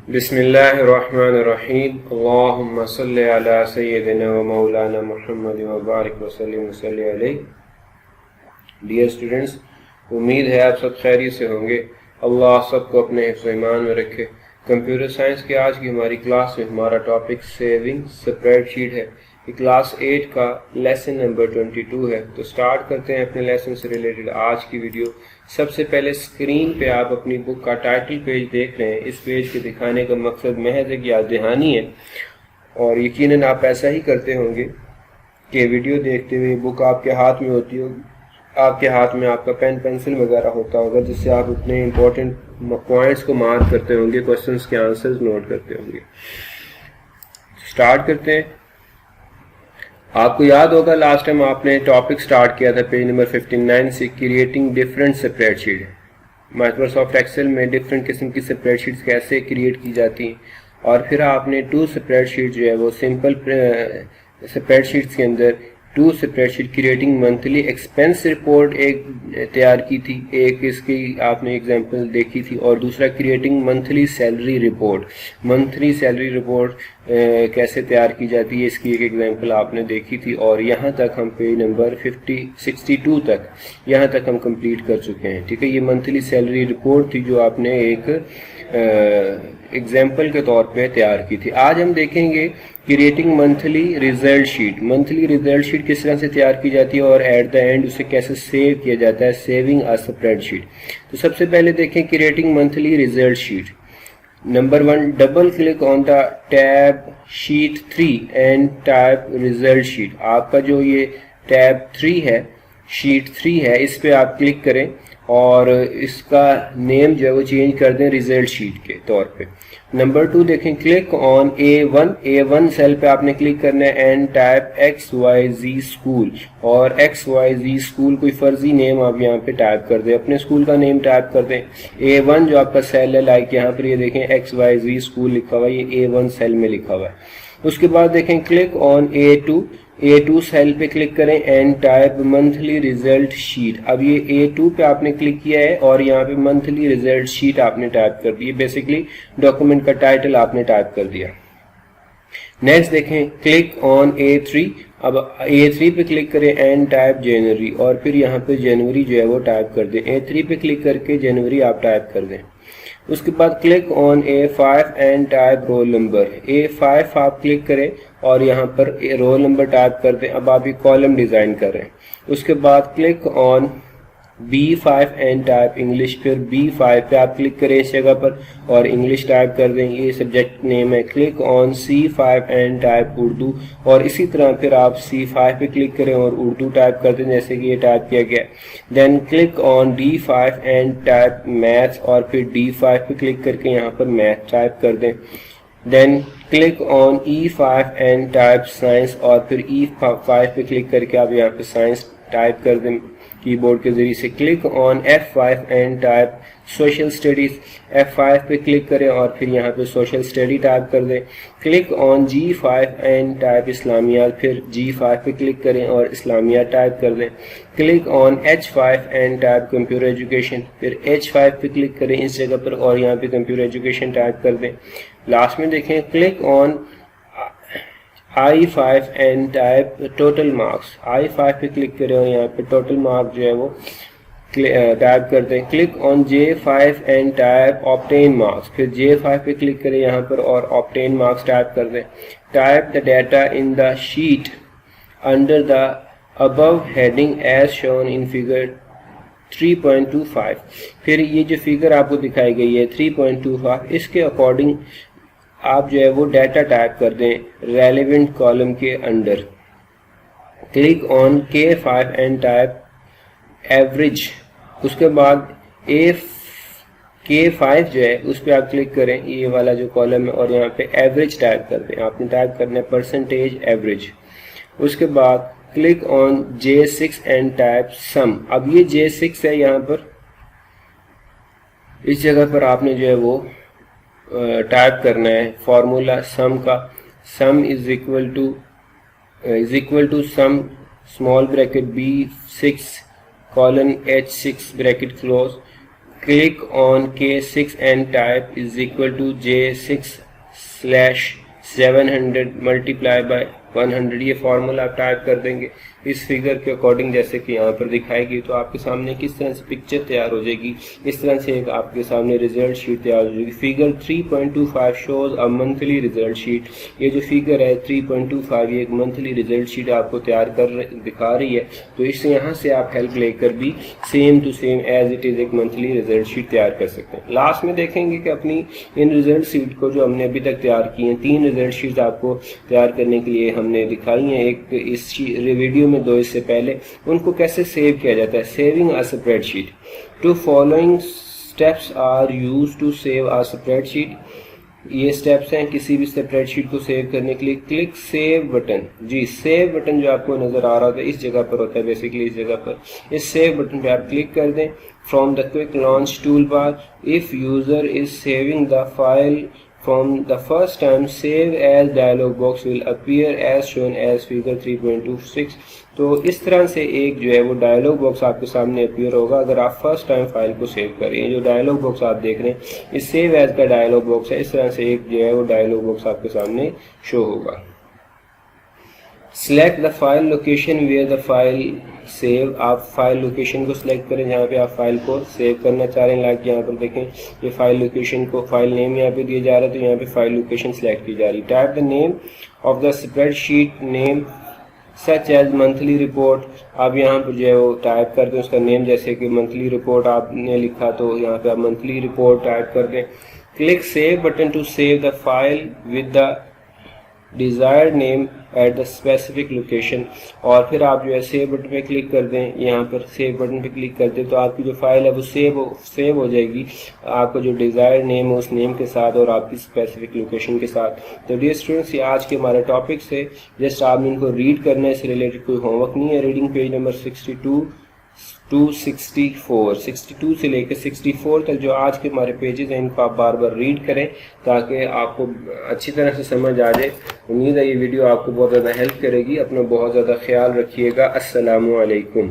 بسم اللہ الرحمن الرحیم اللہم صلی علی سیدنا و مولانا محمد وبارک وسلم وصلی علیہ. ڈیئر اسٹوڈنٹس، امید ہے آپ سب خیریت سے ہوں گے. اللہ سب کو اپنے حفظ و ایمان میں رکھے. کمپیوٹر سائنس کی آج کی ہماری کلاس میں ہمارا ٹاپک سیونگ اسپریڈ شیٹ ہے. یہ کلاس 8 کا لیسن نمبر 22 ہے. تو سٹارٹ کرتے ہیں اپنے لیسن سے ریلیٹڈ آج کی ویڈیو. سب سے پہلے اسکرین پہ آپ اپنی بک کا ٹائٹل پیج دیکھ رہے ہیں. اس پیج کے دکھانے کا مقصد محض ایک یاد دہانی ہے، اور یقیناً آپ ایسا ہی کرتے ہوں گے کہ ویڈیو دیکھتے ہوئے بک آپ کے ہاتھ میں ہوتی ہوگی، آپ کے ہاتھ میں آپ کا پین پینسل وغیرہ ہوتا ہوگا، جس سے آپ اتنے امپورٹنٹ پوائنٹس کو مارک کرتے ہوں گے، کوشچنس کے آنسرز نوٹ کرتے ہوں گے. سٹارٹ کرتے ہیں. آپ کو یاد ہوگا لاسٹ ٹائم آپ نے ٹاپک سٹارٹ کیا تھا پیج نمبر 59 سے، creating different spread sheet. Microsoft Excel میں ڈفرینٹ قسم کی اسپریڈ شیٹس کیسے کریٹ کی جاتی ہیں، اور پھر آپ نے 2 اسپریڈ شیٹ جو ہے وہ سمپل اسپریڈ شیٹس کے اندر 2 spread sheet creating monthly expense report ایک تیار کی تھی، ایک اس کی آپ نے ایگزامپل دیکھی تھی، اور دوسرا creating monthly salary report. Monthly salary report کیسے تیار کی جاتی ہے اس کی ایک ایگزامپل آپ نے دیکھی تھی. اور یہاں تک ہم پیج نمبر 62 تک یہاں تک ہم کمپلیٹ کر چکے ہیں. ٹھیک ہے، یہ منتھلی سیلری رپورٹ تھی جو آپ نے ایک ایگزامپل کے طور پہ تیار کی تھی. آج ہم دیکھیں گے creating monthly result sheet. Monthly result sheet کس طرح سے تیار کی جاتی ہے اور ایٹ دا اینڈ اسے کیسے سیو کیا جاتا ہے، سیونگ اے اسپریڈ شیٹ. تو سب سے پہلے دیکھیں creating monthly result sheet. Number 1، double click on the tab sheet 3 and type result sheet. آپ کا جو یہ ٹیب 3 ہے، شیٹ 3 ہے، اس پہ آپ کلک کریں اور اس کا نیم جو ہے وہ چینج کر دیں ریزلٹ شیٹ کے طور پہ. نمبر 2 دیکھیں، کلک آن A1 سیل پہ آپ نے کلک کرنا ہے اینڈ ٹائپ XYZ اسکول. اور XYZ اسکول کوئی فرضی نیم آپ یہاں پہ ٹائپ کر دیں، اپنے اسکول کا نیم ٹائپ کر دیں. A1 جو آپ کا سیل ہے، لائک یہاں پر یہ دیکھیں XYZ اسکول لکھا ہوا ہے، یہ A1 سیل میں لکھا ہوا ہے. اس کے بعد دیکھیں کلک آن A2 سیل پہ کلک کریں and type monthly result sheet. اب یہ A2 پہ آپ نے کلک کیا ہے اور یہاں پہ منتھلی ریزلٹ شیٹ آپ نے ٹائپ کر دی. بیسیکلی ڈاکومنٹ کا ٹائٹل آپ نے ٹائپ کر دیا. نیکسٹ دیکھیں، کلک آن A3. اب A3 پہ کلک کریں اینڈ ٹائپ جنوری، اور پھر یہاں پہ جنوری جو ہے وہ ٹائپ کر دیں. A3 پہ کلک کر کے جنوری آپ ٹائپ کر دیں. اس کے بعد click on A5 and type roll number. A5 آپ کلک کریں اور یہاں پر رول نمبر ٹائپ کر دیں. اب آپ یہ کالم ڈیزائن کر رہے ہیں. اس کے بعد click on B5 and type English. پھر B5 پہ آپ کلک کریں اس جگہ پر اور انگلش ٹائپ کر دیں، یہ سبجیکٹ نیم ہے. Click on C5 and type Urdu, اور اسی طرح پھر آپ C5 پہ کلک کریں اور اردو ٹائپ کر دیں جیسے کہ یہ ٹائپ کیا گیا. Then click on D5 and type maths, اور پھر D5 پہ کلک کر کے یہاں پر میتھ ٹائپ کر دیں. Then click on E5 and type science, اور پھر E5 پہ کلک کر کے آپ یہاں پہ سائنس ٹائپ کر دیں کی بورڈ کے ذریعے سے. Click on F5 and type social studies. F5 پہ کلک کریں اور پھر یہاں پہ سوشل اسٹڈی ٹائپ کر دیں. Click on G5 and type اسلامیات. پھر G5 پہ کلک کریں اور اسلامیات ٹائپ کر دیں. Click on H5 and type computer education. پھر H5 پہ کلک کریں اس جگہ پر اور یہاں پہ کمپیوٹر ایجوکیشن ٹائپ کر دیں. لاسٹ میں دیکھیں، click on I5 and type total marks. I5 پہ کلک کریں اور یہاں پہ ٹوٹل مارک جو ہے وہ ٹائپ کر دیں. Click on J5 and type obtain marks. پھر J5 پہ کلک کریں یہاں پر اور آبٹین مارکس ٹائپ کر دیں. Type the data in the sheet under the above heading as shown in figure 3.25. پھر یہ جو فگر آپ کو دکھائی گئی ہے 3.25، اس کے اکارڈنگ آپ جو ہے وہ ڈیٹا ٹائپ کر دیں ریلیونٹ کالم کے under. Click on K5 and type average. اس کے بعد K5 جو ہے اس پہ آپ کلک کریں، یہ والا جو کالم ہے، اور یہاں پہ ایوریج ٹائپ کر دیں. آپ نے ٹائپ کرنا ہے پرسنٹیج ایوریج. اس کے بعد click on J6 and type sum. اب یہ J6 ہے، یہاں پر اس جگہ پر آپ نے جو ہے وہ ٹائپ کرنا ہے فارمولا سم کا. Sum is equal to sum small bracket B6 colon H6 bracket close click on K6 and type is equal to J6/700 multiply by 100. یہ فارمولا آپ ٹائپ کر دیں گے اس فگر کے اکارڈنگ جیسے کہ یہاں پر دکھائے گی، تو آپ کے سامنے کس طرح سے پکچر تیار ہو جائے گی، اس طرح سے ایک آپ کے سامنے ریزلٹ شیٹ تیار ہو جائے گی. Figure 3.25 shows a monthly result sheet. یہ جو فگر ہے 3.25 یہ ایک منتھلی ریزلٹ شیٹ آپ کو تیار دکھا رہی ہے. تو اس سے یہاں سے آپ ہیلپ لے کر بھی same to same as it is ایک منتھلی ریزلٹ شیٹ تیار کر سکتے ہیں. لاسٹ میں دیکھیں گے کہ اپنی ان ریزلٹ شیٹ کو جو ہم نے ابھی تک تیار کی ہیں، 3 ریزلٹ شیٹ آپ کو تیار کرنے کے لیے ہم نے دکھائی ہیں، ایک اس ویڈیو میں 2 اس سے پہلے. ان کو کیسے سیو کیا جاتا ہے؟ Saving a spread sheet. 2 following steps are use to save a spread sheet. یہ اسٹیپس ہیں کسی بھی اسپریڈ شیٹ کو سیو کرنے کے لیے. Click save button. جی سیو بٹن جو آپ کو نظر آ رہا ہوتا ہے اس جگہ پر ہوتا ہے، بیسیکلی اس جگہ پر. اس سیو بٹن پہ آپ کلک کر دیں. From the quick launch tool bar if user is saving the file from the first time, save as dialog box will appear as shown as figure 3.26. تو اس طرح سے ایک جو ہے وہ ڈائلوگ باکس آپ کے سامنے اپیئر ہوگا اگر آپ فرسٹ ٹائم فائل کو سیو کریں. جو ڈائلوگ باکس آپ دیکھ رہے ہیں یہ سیو ایز کا ڈائلوگ باکس ہے. اس طرح سے ایک جو ہے وہ ڈائلوگ باکس آپ کے سامنے شو ہوگا. Select the file location where the file save. آپ فائل لوکیشن کو سلیکٹ کریں جہاں پہ آپ فائل کو سیو کرنا چاہ رہے ہیں. لائک یہاں پر دیکھیں یہ فائل لوکیشن کو فائل نیم یہاں پہ دیا جا رہا ہے، تو یہاں پہ فائل لوکیشن سلیکٹ کی جا رہی ہے. Type the name of the spread sheet name such as monthly report. آپ یہاں پر جو ہے وہ ٹائپ کر دیں اس کا نیم، جیسے کہ منتھلی رپورٹ آپ نے لکھا تو یہاں پہ آپ منتھلی رپورٹ ٹائپ کر دیں. Click save button to save the file with the desired name at the specific location. اور پھر آپ جو ہے سیو بٹن پہ کلک کر دیں. یہاں پر سیو بٹن پہ کلک کر دیں تو آپ کی جو فائل ہے وہ سیو ہو جائے گی آپ کا جو ڈیزائرڈ نیم ہے اس نیم کے ساتھ اور آپ کی اسپیسیفک لوکیشن کے ساتھ. تو ڈیئر اسٹوڈنٹس یہ آج کے ہمارے ٹاپکس ہے. جسٹ آپ نے ان کو ریڈ کرنا ہے، اس سے ریلیٹڈ کوئی ہوم ورک نہیں ہے. ریڈنگ پیج نمبر 62 to 62 سے لے کے 64 تک جو آج کے ہمارے پیجز ہیں ان کو آپ بار بار ریڈ کریں تاکہ آپ کو اچھی طرح سے سمجھ آ جائے. امید ہے یہ ویڈیو آپ کو بہت زیادہ ہیلپ کرے گی. اپنا بہت زیادہ خیال رکھیے گا. السلام علیکم.